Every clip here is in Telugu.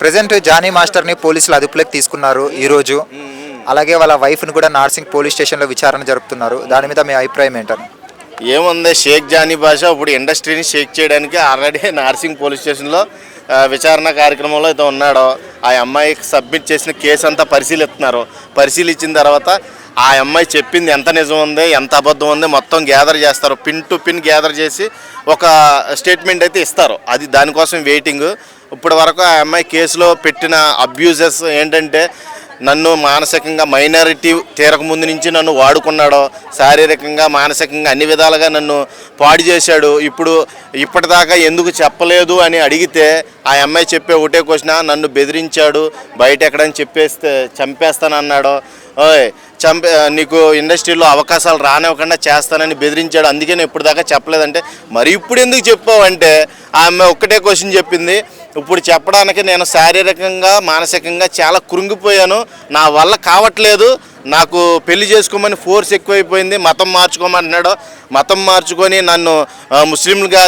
ప్రెసెంట్ జానీ మాస్టర్ని పోలీసులు అదుపులోకి తీసుకున్నారు ఈరోజు. అలాగే వాళ్ళ వైఫ్ని కూడా నార్సింగ్ పోలీస్ స్టేషన్లో విచారణ జరుపుతున్నారు. దాని మీద మీ అభిప్రాయం ఏంటని? ఏముంది, షేక్ జానీ బాషా ఇప్పుడు ఇండస్ట్రీని షేక్ చేయడానికి ఆల్రెడీ నార్సింగ్ పోలీస్ స్టేషన్లో విచారణ కార్యక్రమంలో అయితే ఉన్నాడో. ఆ అమ్మాయికి సబ్మిట్ చేసిన కేసు అంతా పరిశీలించిన తర్వాత ఆ అమ్మాయి చెప్పింది ఎంత నిజం ఉంది, ఎంత అబద్ధం ఉంది మొత్తం గ్యాదర్ చేస్తారు. పిన్ టు పిన్ గ్యాదర్ చేసి ఒక స్టేట్మెంట్ అయితే ఇస్తారు. అది దానికోసం వెయిటింగ్. ఇప్పటి వరకు ఆ అమ్మాయి కేసులో పెట్టిన అబ్యూజెస్ ఏంటంటే, నన్ను మానసికంగా మైనారిటీ తీరకముందు నుంచి నన్ను వాడుకున్నాడో, శారీరకంగా మానసికంగా అన్ని విధాలుగా నన్ను పాడు చేశాడు. ఇప్పటిదాకా ఎందుకు చెప్పలేదు అని అడిగితే ఆ అమ్మాయి చెప్పే ఒకటే క్వశ్చన్, నన్ను బెదిరించాడు, బయట ఎక్కడని చంపేస్తానన్నాడో, నీకు ఇండస్ట్రీలో అవకాశాలు రానివ్వకుండా చేస్తానని బెదిరించాడు, అందుకే నేను ఇప్పటిదాకా చెప్పలేదంటే, మరి ఇప్పుడు ఎందుకు చెప్పావంటే ఆ అమ్మాయి ఒక్కటే క్వశ్చన్ చెప్పింది, ఇప్పుడు చెప్పడానికి నేను శారీరకంగా మానసికంగా చాలా కృంగిపోయాను, నా వల్ల కావట్లేదు, నాకు పెళ్లి చేసుకోమని ఫోర్స్ ఎక్కువైపోయింది, మతం మార్చుకోమంటున్నాడు, మతం మార్చుకొని నన్ను ముస్లింలుగా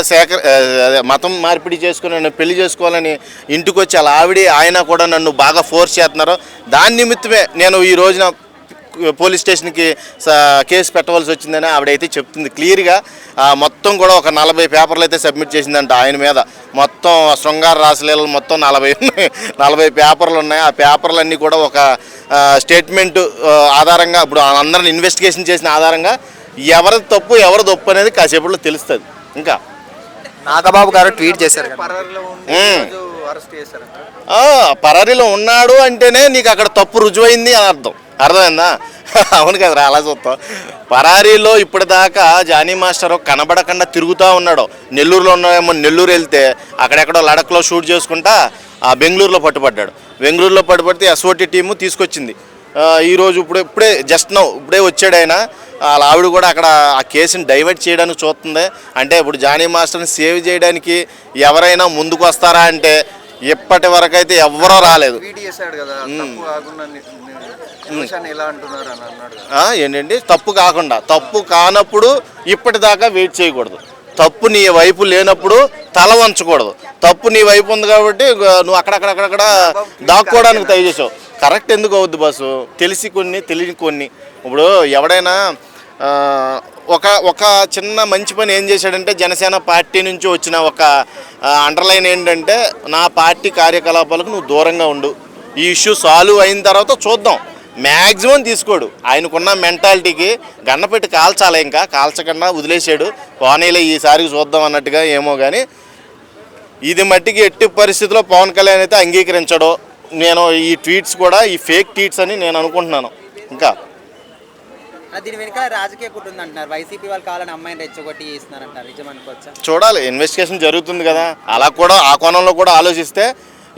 మతం మార్పిడి చేసుకుని నన్ను పెళ్లి చేసుకోవాలని ఇంటికి వచ్చి అలా ఆయన కూడా నన్ను బాగా ఫోర్స్ చేస్తున్నారు. దాని నిమిత్తమే నేను ఈ రోజున పోలీస్ స్టేషన్కి కేసు పెట్టవలసి వచ్చిందని ఆవిడైతే చెప్తుంది క్లియర్గా. మొత్తం కూడా ఒక 40 పేపర్లు అయితే సబ్మిట్ చేసిందంట ఆయన మీద. మొత్తం శృంగార రాసలీలలు మొత్తం 40 పేపర్లు ఉన్నాయి. ఆ పేపర్లన్నీ కూడా ఒక స్టేట్మెంట్ ఆధారంగా ఇప్పుడు అందరిని ఇన్వెస్టిగేషన్ చేసిన ఆధారంగా ఎవరి తప్పు ఎవరి తప్పు అనేది కాసేపట్లో తెలుస్తుంది. ఇంకా నాగబాబు గారు ట్వీట్ చేశారు, పరారీలో ఉన్నాడు అంటేనే నీకు అక్కడ తప్పు రుజువైంది అని అర్థమైందా? అవును కదరా, అలా చూస్తాం. పరారీలో ఇప్పటిదాకా జానీ మాస్టర్ కనబడకుండా తిరుగుతూ ఉన్నాడు. నెల్లూరులో ఉన్నామో, నెల్లూరు వెళ్తే అక్కడెక్కడో లడఖ్లో షూట్ చేసుకుంటా బెంగళూరులో పట్టుబడితే ఎస్ఓటి టీము తీసుకొచ్చింది. ఈరోజు ఇప్పుడే ఇప్పుడే వచ్చాడు ఆయన. ఆవిడ కూడా అక్కడ ఆ కేసుని డైవర్ట్ చేయడానికి చూస్తుంది. అంటే ఇప్పుడు జానీ మాస్టర్ని సేవ్ చేయడానికి ఎవరైనా ముందుకు వస్తారా అంటే ఇప్పటి వరకు అయితే ఎవరో రాలేదు. ఏంటండి, తప్పు కానప్పుడు ఇప్పటిదాకా వెయిట్ చేయకూడదు. తప్పు నీ వైపు లేనప్పుడు తల వంచకూడదు. తప్పు నీ వైపు ఉంది కాబట్టి నువ్వు అక్కడక్కడ దాక్కోవడానికి ట్రై చేసావు. కరెక్ట్ ఎందుకు అవుద్ది బాసు? తెలిసి కొన్ని తెలియని కొన్ని. ఇప్పుడు ఎవడైనా ఒక చిన్న మంచి పని ఏం చేశాడంటే, జనసేన పార్టీ నుంచి వచ్చిన ఒక అండర్లైన్ ఏంటంటే, నా పార్టీ కార్యకలాపాలకు నువ్వు దూరంగా ఉండు, ఈ ఇష్యూ సాల్వ్ అయిన తర్వాత చూద్దాం. మ్యాక్సిమం తీసుకోడు. ఆయనకున్న మెంటాలిటీకి గన్నపెట్టి కాల్చాలి, ఇంకా కాల్చకుండా వదిలేసాడు. పోనీలే ఈసారికి చూద్దాం అన్నట్టుగా ఏమో. కానీ ఇది మట్టికి ఎట్టి పరిస్థితిలో పవన్ కళ్యాణ్ అయితే అంగీకరించడో. నేను ఈ ట్వీట్స్ కూడా ఈ ఫేక్ ట్వీట్స్ అని నేను అనుకుంటున్నాను. ఇంకా దీని వెనకాల రాజకీయ కుట్ర అంటున్నారు. వైసీపీ వాళ్ళు కావాలని అమ్మాయిని రెచ్చగొట్టి చేస్తున్నారంటారు, నిజం అనుకోవచ్చా? చూడాలి, ఇన్వెస్టిగేషన్ జరుగుతుంది కదా. అలా కూడా ఆ కోణంలో కూడా ఆలోచిస్తే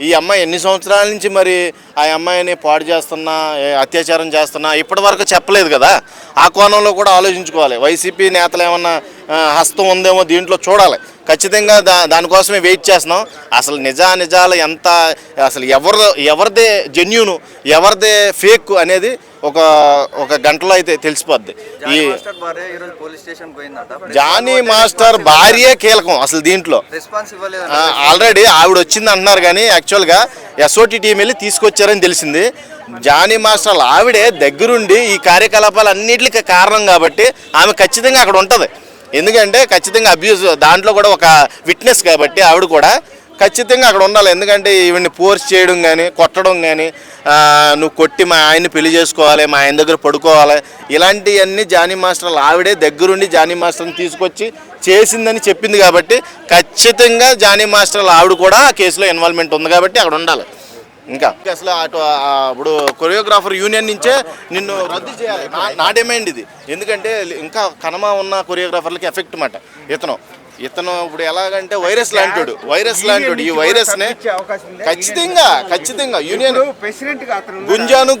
ఈ అమ్మాయి ఎన్ని సంవత్సరాల నుంచి మరి ఆ అమ్మాయిని పాడు చేస్తున్నా, అత్యాచారం చేస్తున్నా ఇప్పటి వరకు చెప్పలేదు కదా. ఆ కోణంలో కూడా ఆలోచించుకోవాలి. వైసీపీ నేతలు ఏమన్నా హస్తం ఉందేమో దీంట్లో చూడాలి. ఖచ్చితంగా దానికోసమే వెయిట్ చేస్తున్నాం. అసలు నిజాలు ఎంత, అసలు ఎవరిదే జెన్యూను ఎవరిదే ఫేక్ అనేది ఒక గంటలో అయితే తెలిసిపోద్ది. ఈ జానీ మాస్టర్ భార్యే కీలకం అసలు దీంట్లో. ఆల్రెడీ ఆవిడ వచ్చింది అంటున్నారు, కానీ యాక్చువల్గా ఎస్ఓటి టీం వెళ్ళి తీసుకొచ్చారని తెలిసింది. జానీ మాస్టర్ ఆవిడే దగ్గరుండి ఈ కార్యకలాపాలు అన్నింటికి కారణం కాబట్టి ఆమె ఖచ్చితంగా అక్కడ ఉంటుంది. ఎందుకంటే ఖచ్చితంగా అబ్యూజ్ దాంట్లో కూడా ఒక విట్నెస్ కాబట్టి ఆవిడ కూడా ఖచ్చితంగా అక్కడ ఉండాలి. ఎందుకంటే ఈవిడ్ని ఫోర్స్ చేయడం కానీ కొట్టడం కానీ, నువ్వు కొట్టి మా ఆయన్ని పెళ్లి చేసుకోవాలి, మా ఆయన దగ్గర పడుకోవాలి, ఇలాంటివన్నీ జానీ మాస్టర్ ఆవిడే దగ్గరుండి జానీ మాస్టర్ని తీసుకొచ్చి చేసిందని చెప్పింది కాబట్టి ఖచ్చితంగా జానీ మాస్టర్ ఆవిడ కూడా ఆ కేసులో ఇన్వాల్వ్మెంట్ ఉంది కాబట్టి అక్కడ ఉండాలి. ఇంకా అసలు ఇప్పుడు కొరియోగ్రాఫర్ యూనియన్ నుంచే నిన్ను రద్దు చేయాలి నా డిమాండ్ ఇది. ఎందుకంటే ఇంకా కనమా ఉన్న కొరియోగ్రాఫర్లకి ఎఫెక్ట్ మాట. ఇతను ఇప్పుడు ఎలాగంటే వైరస్ లాంటివాడు. ఈ వైరస్ని ఖచ్చితంగా యూనియన్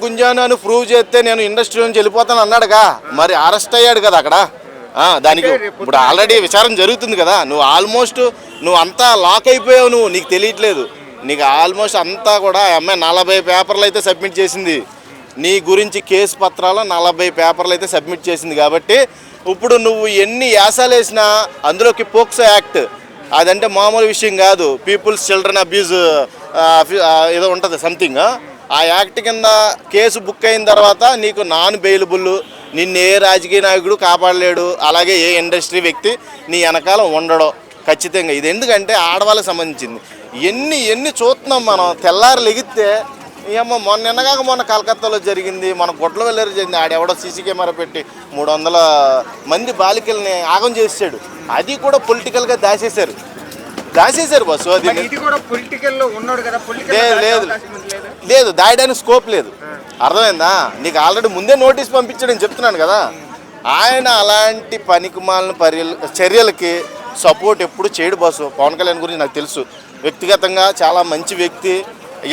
గుంజాను అని ప్రూవ్ చేస్తే నేను ఇండస్ట్రీ నుంచి వెళ్ళిపోతాను అన్నాడుగా, మరి అరెస్ట్ అయ్యాడు కదా అక్కడ. దానికి ఇప్పుడు ఆల్రెడీ విచారణ జరుగుతుంది కదా. నువ్వు అంతా లాక్ అయిపోయావు, నీకు తెలియట్లేదు. నీకు ఆల్మోస్ట్ అంతా కూడా అమ్మాయి 40 పేపర్లు అయితే సబ్మిట్ చేసింది. నీ గురించి కేసు పత్రాలు 40 పేపర్లు అయితే సబ్మిట్ చేసింది. కాబట్టి ఇప్పుడు నువ్వు ఎన్ని యాసాలు వేసినా అందులోకి పోక్సో యాక్ట్ అదంటే మామూలు విషయం కాదు. పీపుల్స్ చిల్డ్రన్ అబ్యూజ్ ఏదో ఉంటుంది సంథింగ్. ఆ యాక్ట్ కింద కేసు బుక్ అయిన తర్వాత నీకు నాన్ బెయిలబుల్, నిన్ను ఏ రాజకీయ నాయకుడు కాపాడలేడు, అలాగే ఏ ఇండస్ట్రీ వ్యక్తి నీ వెనకాల ఉండడం ఖచ్చితంగా. ఇది ఎందుకంటే ఆడవాళ్ళకి సంబంధించింది. ఎన్ని చూస్తున్నాం మనం. తెల్లారి లెగిస్తే ఏమో మొన్న కలకత్తాలో జరిగింది, మన గుడ్ల వెళ్ళారు జరిగింది. ఆడెవడో సీసీ కెమెరా పెట్టి 300 మంది బాలికల్ని ఆగం చేసాడు. అది కూడా పొలిటికల్గా దాచేశారు బస్సు. అది లేదు, దాయడానికి స్కోప్ లేదు. అర్థమైందా నీకు? ఆల్రెడీ ముందే నోటీస్ పంపించాడని చెప్తున్నాను కదా. ఆయన అలాంటి పనికిమాలిన చర్యలకి సపోర్ట్ ఎప్పుడు చేయడు బస్సు. పవన్ కళ్యాణ్ గురించి నాకు తెలుసు వ్యక్తిగతంగా, చాలా మంచి వ్యక్తి.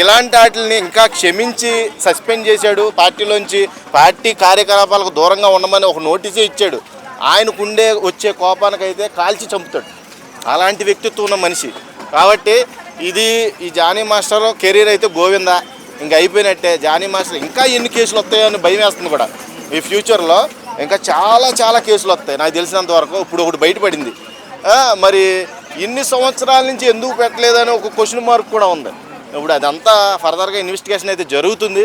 ఇలాంటి వాటిని ఇంకా క్షమించి సస్పెండ్ చేశాడు పార్టీలోంచి. పార్టీ కార్యకలాపాలకు దూరంగా ఉండమని ఒక నోటీసే ఇచ్చాడు. ఆయనకుండే వచ్చే కోపానికైతే కాల్చి చంపుతాడు. అలాంటి వ్యక్తిత్వం ఉన్న మనిషి కాబట్టి ఈ జానీ మాస్టర్ కెరీర్ అయితే గోవిందా, ఇంకా అయిపోయినట్టే. జానీ మాస్టర్ ఇంకా ఎన్ని కేసులు వస్తాయో అని భయం వేస్తుంది కూడా. ఈ ఫ్యూచర్లో ఇంకా చాలా కేసులు వస్తాయి నాకు తెలిసినంత వరకు. ఇప్పుడు ఒకటి బయటపడింది. మరి ఇన్ని సంవత్సరాల నుంచి ఎందుకు పెట్టలేదని ఒక క్వశ్చన్ మార్క్ కూడా ఉంది. ఇప్పుడు అదంతా ఫర్దర్గా ఇన్వెస్టిగేషన్ అయితే జరుగుతుంది.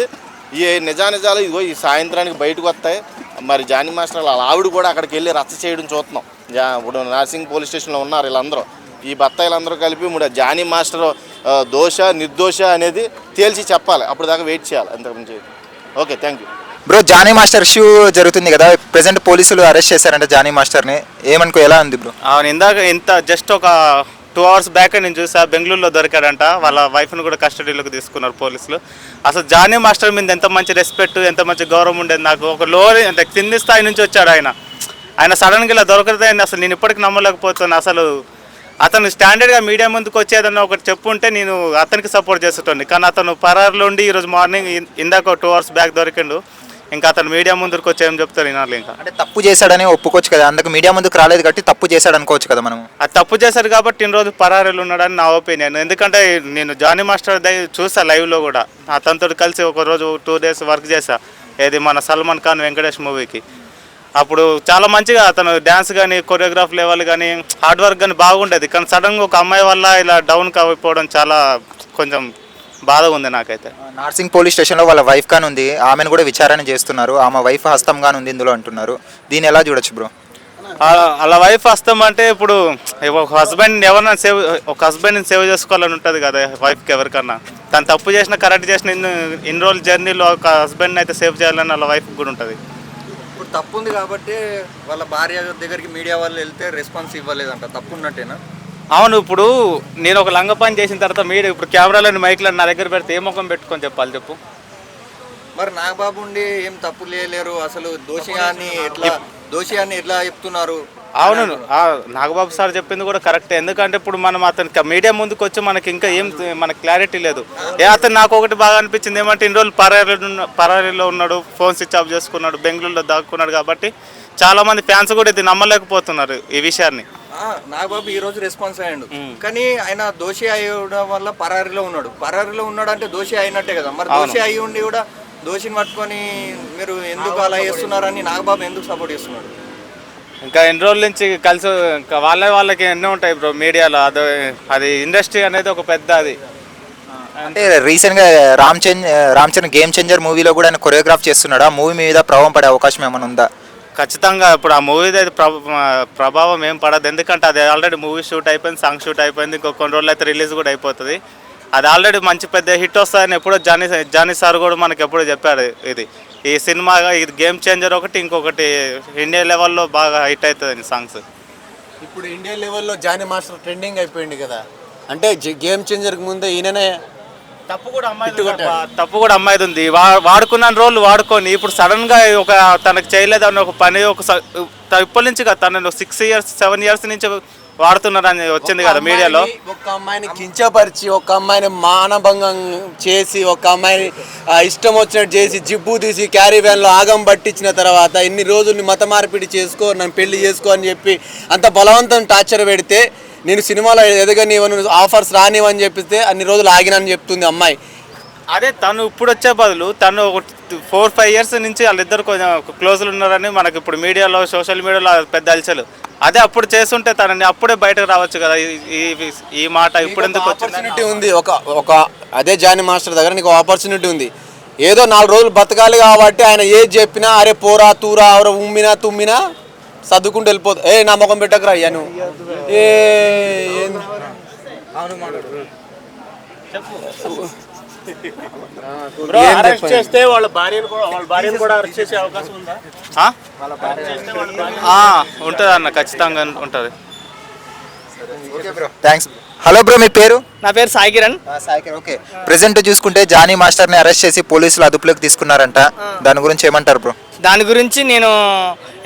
ఈ నిజాలు ఇదిగో ఈ సాయంత్రానికి బయటకు వస్తాయి. మరి జానీ మాస్టర్ వాళ్ళ ఆవిడ కూడా అక్కడికి వెళ్ళి రచ్చ చేయడం చూస్తున్నాం. ఇప్పుడు నార్సింగ్ పోలీస్ స్టేషన్లో ఉన్నారు వీళ్ళందరూ. ఈ బత్తాయిలందరూ కలిపి ఇప్పుడు జానీ మాస్టర్ దోష నిర్దోష అనేది తేల్చి చెప్పాలి. అప్పుడు దాకా వెయిట్ చేయాలి అంతకుమించి. Okay, thank you bro. Jani master issue జరుగుతుంది కదా, ప్రెసెంట్ పోలీసులు అరెస్ట్ చేశారంట జానీ మాస్టర్ని. ఏమనుకో, ఎలా ఉంది బ్రో? అవును, ఇందాక జస్ట్ ఒక 2 hours బ్యాక్ నేను చూసా, బెంగళూరులో దొరికాడంట. వాళ్ళ వైఫ్ని కూడా కస్టడీలోకి తీసుకున్నారు పోలీసులు. అసలు జానీ మాస్టర్ మీద ఎంత మంచి రెస్పెక్ట్, ఎంత మంచి గౌరవం ఉండేది నాకు. ఒక అంటే కింది స్థాయి నుంచి వచ్చాడు ఆయన సడన్గా ఇలా దొరకదని అసలు నేను ఇప్పటికి నమ్మలేకపోతున్నాను. అసలు అతను స్టాండర్డ్గా మీడియా ముందుకు వచ్చేదన్న ఒకటి చెప్పుంటే నేను అతనికి సపోర్ట్ చేసేటోని. కానీ అతను పరారులో ఉండి ఈరోజు మార్నింగ్ ఇందాక 2 hours బ్యాక్ దొరికిండు. ఇంకా అతను మీడియా ముందుకు వచ్చి ఏం చెప్తారు వినాలి. ఇంకా అంటే తప్పు చేశాడని ఒప్పుకోవచ్చు కదా, అందుకు మీడియా ముందుకు రాలేదు కాబట్టి తప్పు చేశాడు అనుకోవచ్చు కదా మనం. అది తప్పు చేశారు కాబట్టి ఇన్ని రోజు పరారీలు ఉన్నాడని నా ఒపీనియన్. ఎందుకంటే నేను జానీ మాస్టర్ చూసా లైవ్లో కూడా. అతనితో కలిసి ఒక రోజు 2 days వర్క్ చేశా. ఏది మన సల్మాన్ ఖాన్ వెంకటేష్ మూవీకి. అప్పుడు చాలా మంచిగా అతను డ్యాన్స్ కానీ కొరియోగ్రాఫ్ లెవెల్ కానీ హార్డ్ వర్క్ కానీ బాగుండేది. కానీ సడన్గా ఒక అమ్మాయి వల్ల ఇలా డౌన్ కాకపోవడం చాలా కొంచెం బాధగా ఉంది నాకైతే. నార్సింగ్ పోలీస్ స్టేషన్లో వాళ్ళ వైఫ్ గాని ఉంది, ఆమెను కూడా విచారణ చేస్తున్నారు. ఆమె వైఫ్ హస్తం గాని ఉంది ఇందులో అంటున్నారు. దీన్ని ఎలా చూడొచ్చు బ్రో? అలా వైఫ్ హస్తం అంటే ఇప్పుడు ఒక హస్బెండ్ని సేవ్ చేసుకోవాలని ఉంటుంది కదా వైఫ్కి ఎవరికన్నా. తను తప్పు చేసిన కరెక్ట్ చేసిన ఇన్ని రోజుల జర్నీలో ఒక హస్బెండ్ని అయితే సేవ్ చేయాలని వాళ్ళ వైఫ్ కూడా ఉంటుంది. ఇప్పుడు తప్పు ఉంది కాబట్టి వాళ్ళ భార్య దగ్గరికి మీడియా వాళ్ళు వెళ్తే రెస్పాన్స్ ఇవ్వలేదంట, తప్పు ఉన్నట్టేనా? అవును, ఇప్పుడు నేను ఒక లంగ పని చేసిన తర్వాత మీరు ఇప్పుడు కెమెరాలను మైక్లను నా దగ్గర పెడితే ఏ ముఖం పెట్టుకొని చెప్పాలి చెప్పు? మరి నాగబాబు ఉండి ఏం తప్పు లేరు, అసలు దోషి అని ఎట్లా చెప్తున్నారు? అవును, నాగబాబు సార్ చెప్పింది కూడా కరెక్టే. ఎందుకంటే ఇప్పుడు మనం అతనికి మీడియా ముందుకు వచ్చి మనకి ఇంకా మనకు క్లారిటీ లేదు. అతను నాకు ఒకటి బాగా అనిపించింది ఏమంటే ఇన్ని రోజులు పరారీలో ఉన్నాడు, ఫోన్ స్విచ్ ఆఫ్ చేసుకున్నాడు, బెంగళూరులో దాక్కున్నాడు. కాబట్టి చాలా మంది ఫ్యాన్స్ కూడా ఇది నమ్మలేకపోతున్నారు ఈ విషయాన్ని. నాగబాబు ఈ రోజు రెస్పాన్స్ అయ్యాడు, కానీ ఆయన దోషి అయ్యడం వల్ల పరారీలో ఉన్నాడు అంటే దోషి అయినట్టే కదా. మరి దోషి అయి ఉండి కూడా దోషిని పట్టుకొని మీరు ఎందుకు అలా చేస్తున్నారని నాగబాబు ఎందుకు సపోర్ట్ చేస్తున్నాడు? ఇంకా ఎన్ని రోజుల నుంచి కలిసి వాళ్ళకి ఎన్నో ఉంటాయి బ్రో మీడియాలో. అది ఇండస్ట్రీ అనేది ఒక పెద్ద అది. అంటే రీసెంట్గా రామ్ చరణ్ గేమ్ చేంజర్ మూవీలో కూడా ఆయన కొరియోగ్రాఫ్ చేస్తున్నాడు. ఆ మూవీ మీద ప్రభావం పడే అవకాశం ఏమైనా ఉందా? ఖచ్చితంగా ఇప్పుడు ఆ మూవీ అయితే ప్రభావం ఏం పడదు. ఎందుకంటే అది ఆల్రెడీ మూవీ షూట్ అయిపోయింది, సాంగ్ షూట్ అయిపోయింది. ఇంకో కొన్ని రోజులు అయితే రిలీజ్ కూడా అయిపోతుంది. అది ఆల్రెడీ మంచి పెద్ద హిట్ వస్తుందని ఎప్పుడో జానీ సార్ కూడా మనకు ఎప్పుడో చెప్పాడు. ఈ సినిమా ఇది గేమ్ చేంజర్ ఒకటి, ఇంకొకటి ఇండియా లెవెల్లో బాగా హిట్ అవుతుంది సాంగ్స్. ఇప్పుడు ఇండియా లెవెల్లో జానీ మాస్టర్ ట్రెండింగ్ అయిపోయింది కదా. అంటే గేమ్ చేంజర్కి ముందే ఈయననే తప్పు కూడా అమ్మాయిది ఉంది. వాడుకున్న రోజులు వాడుకొని ఇప్పుడు సడన్గా ఒక తనకు చేయలేదని ఒక పని ఇప్పటి నుంచి కదా తను 6 years 7 years నుంచి వాడుతున్నారని వచ్చింది కదా మీడియాలో. ఒక అమ్మాయిని కించపరిచి, ఒక అమ్మాయిని మానభంగం చేసి, ఒక అమ్మాయిని ఇష్టం వచ్చినట్టు చేసి, జిబ్బు తీసి క్యారీ వ్యాన్లో ఆగం పట్టించిన తర్వాత ఇన్ని రోజులు మత మార్పిడి చేసుకో, నన్ను పెళ్లి చేసుకో అని చెప్పి అంత బలవంతం టార్చర్ పెడితే నేను సినిమాలో ఎదగనివ్వను, ఆఫర్స్ రానివని చెప్పితే అన్ని రోజులు ఆగినని చెప్తుంది అమ్మాయి. అదే తను ఇప్పుడు వచ్చే బదులు తను ఒక 4-5 ఇయర్స్ నుంచి వాళ్ళిద్దరు కొంచెం క్లోజ్లు ఉన్నారని మనకి ఇప్పుడు మీడియాలో సోషల్ మీడియాలో పెద్ద అలచలు. అదే అప్పుడు చేస్తుంటే తనని అప్పుడే బయటకు రావచ్చు కదా. ఈ మాట ఇప్పుడు ఎందుకు వచ్చింది? ఆపర్చునిటీ ఉంది. ఒక అదే జానీ మాస్టర్ దగ్గర నీకు ఆపర్చునిటీ ఉంది. ఏదో 4 రోజులు బతకాలి కాబట్టి ఆయన ఏది చెప్పినా అరే పోరా తూరా ఎవరో ఉమ్మినా తుమ్మినా సర్దుకుంటూ వెళ్ళిపోతా. నా ముఖం పెట్టకరా అయ్యా నువ్వు ఉంటుంది అన్న, ఖచ్చితంగా ఉంటుంది. థ్యాంక్స్. హలో బ్రో, మీ పేరు? నా పేరు సాయి కిరణ్. ఓకే. ప్రెసెంట్ చూసుకుంటే జానీ మాస్టర్ని అరెస్ట్ చేసి పోలీసులు అదుపులోకి తీసుకున్నారంట. దాని గురించి ఏమంటారు బ్రో? దాని గురించి నేను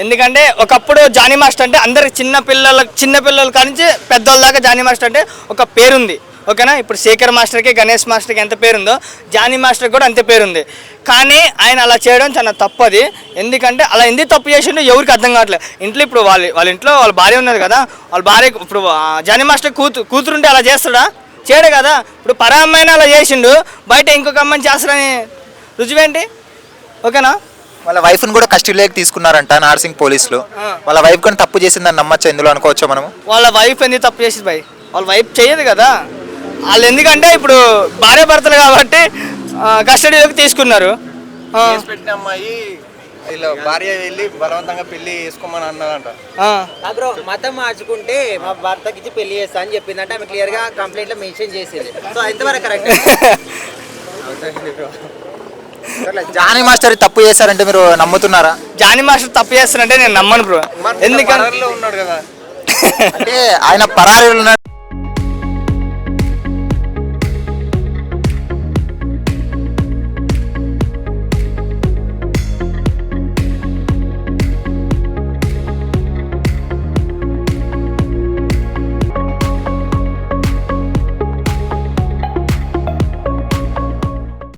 ఎందుకంటే ఒకప్పుడు జానీ మాస్టర్ అంటే అందరికి చిన్నపిల్లల కానించి పెద్దోళ్ళ దాకా జానీ మాస్టర్ అంటే ఒక పేరుంది. ఓకేనా? ఇప్పుడు శేఖర్ మాస్టర్కి గణేష్ మాస్టర్కి ఎంత పేరుందో జానీ మాస్టర్కి కూడా అంతే పేరుంది. కానీ ఆయన అలా చేయడం చాలా తప్పది. ఎందుకంటే అలా ఎందుకు తప్పు చేసిండో ఎవరికి అర్థం కావట్లేదు. ఇంట్లో ఇప్పుడు వాళ్ళ ఇంట్లో వాళ్ళ భార్య ఉన్నది కదా, వాళ్ళ భార్య ఇప్పుడు జానీ మాస్టర్ కూతురుంటే అలా చేస్తాడా? చేయడు కదా. ఇప్పుడు పరా అమ్మాయిని అలా చేసిండు, బయట ఇంకొక అమ్మాయిని చేస్తాడని రుజువేంటి? ఓకేనా? వాళ్ళ వైఫ్ని కూడా కస్టడీలోకి తీసుకున్నారంట నార్సింగ్ పోలీసులు. వాళ్ళ వైఫ్ కానీ తప్పు చేసిందని నమ్మచ్చు, ఇందులో అనుకోవచ్చా మనము? వాళ్ళ వైఫ్ ఎందుకు తప్పు చేసింది భయ్? వాళ్ళ వైఫ్ చేయదు కదా. వాళ్ళు ఎందుకంటే ఇప్పుడు భార్య భర్తలు కాబట్టి కస్టడీలోకి తీసుకున్నారు. కేసు పెట్టిన అమ్మాయి ఇలా భార్య వెళ్ళి బలవంతంగా పెళ్లి చేసుకోమని అన్నదంట. బ్రో మతం మార్చుకుంటే మా భర్తకి ఇచ్చి పెళ్లి చేస్తా అని చెప్పిందంటే ఆమె క్లియర్ గా కంప్లైంట్ లో మెన్షన్ చేసింది. సో ఎంతవరకు కరెక్ట్? జానీ మాస్టర్ తప్పు చేశారంటే మీరు నమ్ముతున్నారా? జానీ మాస్టర్ తప్పు చేస్తారంటే నేను నమ్మను బ్రో. ఎందుకంటే ఉన్నాడు కదా. అంటే ఆయన పరారీలో